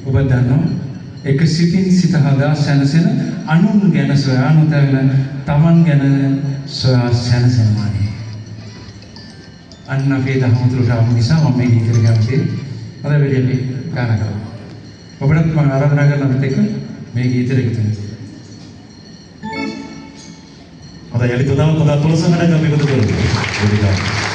ඔබ දන්නවා එක සිතින් සිත හදා සැනසෙන අනුන් ගැන සොයා නොතැවෙන තමන් ගැන සොයා සැනසෙනවානේ. අන්න අපේ දහමතුලට ආව නිසා මම මේ ගීතය ගාමතේ අද වෙලෙලි ගාන කරා. ඔබට මම ආරාධනා කරන අපිට එක මේ ගීතය එකතු වෙන්න. අද යලි තවම කතා පොළොසකට අපි එකතු කරමු.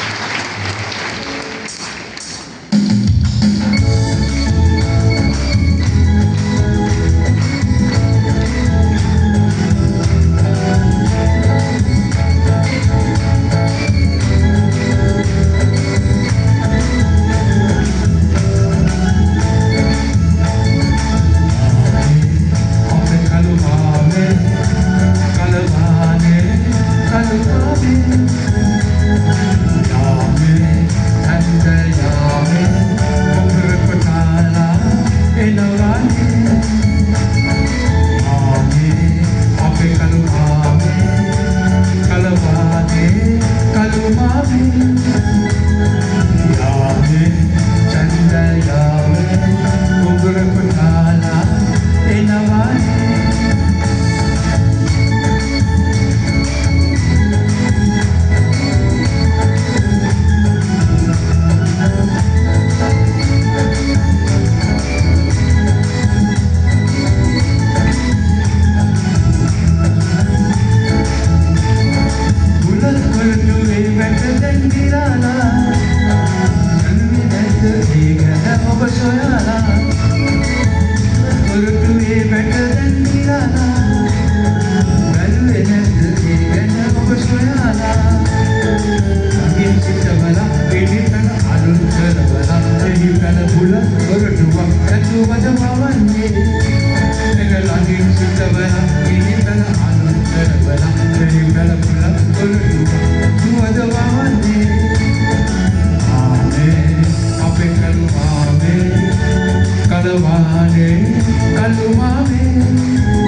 Kalumame